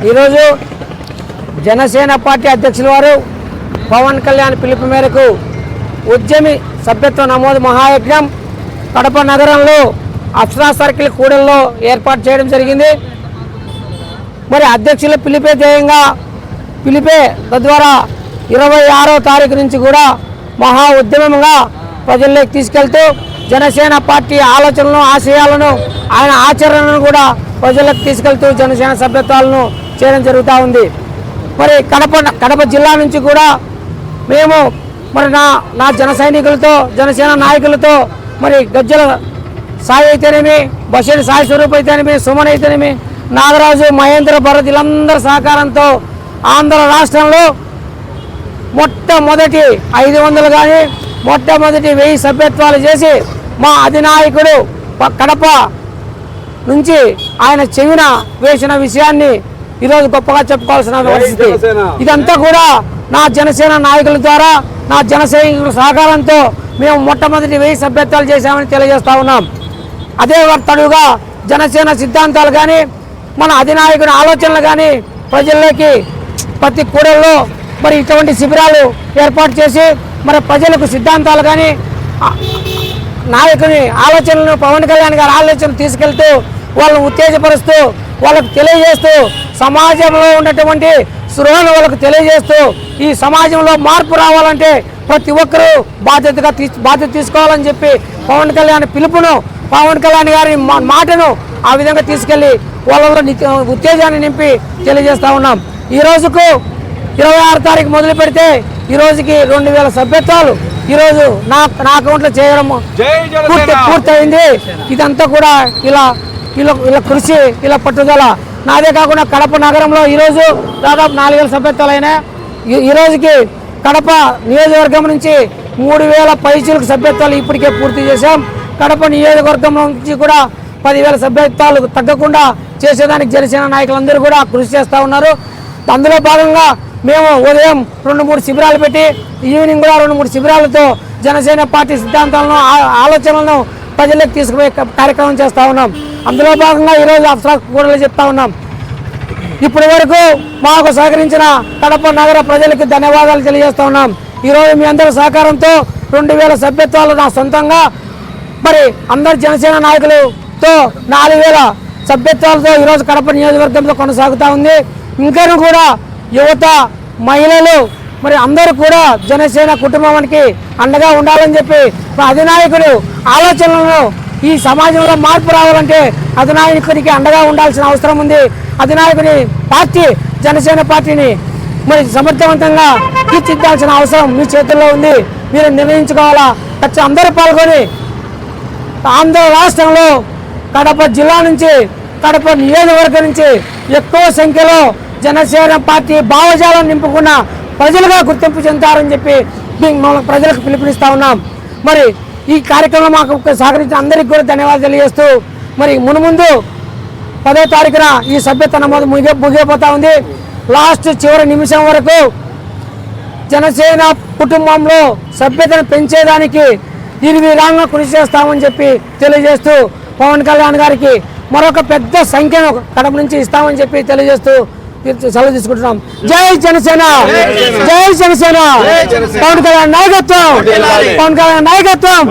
ఈరోజు జనసేన పార్టీ అధ్యక్షుల వారు పవన్ కళ్యాణ్ పిలుపు మేరకు ఉద్యమి సభ్యత్వ నమోదు మహాయజ్ఞం కడప నగరంలో అప్సరా సర్కిల్ కూడల్లో ఏర్పాటు చేయడం జరిగింది. మరి అధ్యక్షుల పిలిపే ధ్యేయంగా తద్వారా 26వ తారీఖు నుంచి కూడా మహా ఉద్యమంగా ప్రజల్లోకి తీసుకెళ్తూ జనసేన పార్టీ ఆలోచనలను ఆశయాలను ఆయన ఆచరణను కూడా ప్రజలకు తీసుకెళ్తూ జనసేన సభ్యత్వాలను చేయడం జరుగుతూ ఉంది. మరి కడప జిల్లా నుంచి కూడా మేము మరి నా జన సైనికులతో జనసేన నాయకులతో మరి గజ్జల సాయి అయితేనేమి, బషీర్ సాయి స్వరూప్ అయితేనేమి, సుమన్ అయితేనేమి, నాగరాజు, మహేంద్ర, భరత్ వీళ్ళందరి సహకారంతో ఆంధ్ర రాష్ట్రంలో మొట్టమొదటి 500 కానీ మొట్టమొదటి 1000 సభ్యత్వాలు చేసి మా అధినాయకుడు కడప నుంచి ఆయన చెవిన వేసిన విషయాన్ని ఈరోజు గొప్పగా చెప్పుకోవాల్సిన పరిస్థితి. ఇదంతా కూడా నా జనసేన నాయకుల ద్వారా నా జన సైనికుల సహకారంతో మేము మొట్టమొదటి 1000 సభ్యత్వాలు చేశామని తెలియజేస్తా ఉన్నాం. అదే తడుగా జనసేన సిద్ధాంతాలు కానీ మన అధినాయకుని ఆలోచనలు కానీ ప్రజల్లోకి ప్రతి కూడల్లో మరి ఇటువంటి శిబిరాలు ఏర్పాటు చేసి మరి ప్రజలకు సిద్ధాంతాలు కానీ నాయకుని ఆలోచనలను పవన్ కళ్యాణ్ గారి ఆలోచనలు తీసుకెళ్తూ వాళ్ళను ఉత్తేజపరుస్తూ వాళ్ళకు తెలియజేస్తూ సమాజంలో ఉన్నటువంటి స్పృహను వాళ్ళకు తెలియజేస్తూ ఈ సమాజంలో మార్పు రావాలంటే ప్రతి ఒక్కరూ బాధ్యత తీసుకోవాలని చెప్పి పవన్ కళ్యాణ్ పిలుపును పవన్ కళ్యాణ్ గారి మాటను ఆ విధంగా తీసుకెళ్లి వాళ్ళలో ఉత్తేజాన్ని నింపి తెలియజేస్తా ఉన్నాం. ఈ రోజుకు 26వ తారీఖు మొదలు పెడితే ఈ రోజుకి 2000 సభ్యత్వాలు ఈరోజు నా అకౌంట్లో చేయడం పూర్తయింది. ఇదంతా కూడా ఇలా కృషి ఇలా పట్టుదల నాదే కాకుండా కడప నగరంలో ఈరోజు దాదాపు 4000 సభ్యత్వాలు అయినాయి. ఈ రోజుకి కడప నియోజకవర్గం నుంచి 3000 పైచీలకు సభ్యత్వాలు ఇప్పటికే పూర్తి చేశాం. కడప నియోజకవర్గం నుంచి కూడా 10,000 సభ్యత్వాలు తగ్గకుండా చేసేదానికి జనసేన నాయకులందరూ కూడా కృషి చేస్తూ ఉన్నారు. అందులో భాగంగా మేము ఉదయం 2-3 శిబిరాలు పెట్టి ఈవినింగ్ కూడా 2-3 శిబిరాలతో జనసేన పార్టీ సిద్ధాంతాలను ఆలోచనలను ప్రజలకు తీసుకుపోయే కార్యక్రమం చేస్తూ ఉన్నాం. అందులో భాగంగా ఈరోజు అప్సరా కూడా చెప్తా ఉన్నాం. ఇప్పటి వరకు మాకు సహకరించిన కడప నగర ప్రజలకు ధన్యవాదాలు తెలియజేస్తూ ఉన్నాం. ఈరోజు మీ అందరి సహకారంతో 2000 సభ్యత్వాలు నా సొంతంగా మరి అందరు జనసేన నాయకులతో 4000 సభ్యత్వాలతో ఈరోజు కడప నియోజకవర్గంలో కొనసాగుతూ ఉంది. ఇంకా కూడా యువత, మహిళలు మరి అందరూ కూడా జనసేన కుటుంబానికి అండగా ఉండాలని చెప్పి అధినాయకుడు ఆలోచనలను ఈ సమాజంలో మార్పు రావాలంటే అధినాయకునికి అండగా ఉండాల్సిన అవసరం ఉంది. అధినాయకుని పార్టీ జనసేన పార్టీని మరి సమర్థవంతంగా తీర్చిదిద్దాల్సిన అవసరం మీ చేతుల్లో ఉంది. మీరు నిర్ణయించుకోవాలా. ఖచ్చితంగా అందరూ పాల్గొని ఆంధ్ర రాష్ట్రంలో కడప జిల్లా నుంచి కడప నియోజకవర్గం నుంచి ఎక్కువ సంఖ్యలో జనసేన పార్టీ భావజాలం నింపుకున్న ప్రజలుగా గుర్తింపు చెందుతారని చెప్పి ప్రజలకు పిలుపునిస్తా ఉన్నాం. మరి ఈ కార్యక్రమం మాకు సహకరించిన అందరికీ కూడా ధన్యవాదాలు తెలియజేస్తూ మరి మునుముందు 10వ తారీఖున ఈ సభ్యత్వ నమోదు ముగిపోతా ఉంది. లాస్ట్ చివరి నిమిషం వరకు జనసేన కుటుంబంలో సభ్యతను పెంచేదానికి నిర్విరాంగా కృషి చేస్తామని చెప్పి తెలియజేస్తూ పవన్ కళ్యాణ్ గారికి మరొక పెద్ద సంఖ్యను కడప నుంచి ఇస్తామని చెప్పి తెలియజేస్తూ సెలవు తీసుకుంటున్నాం. జై జనసేన, జై జనసేన. పవన్ కళ్యాణ్ నాయకత్వం, పవన్ కళ్యాణ్ నాయకత్వం.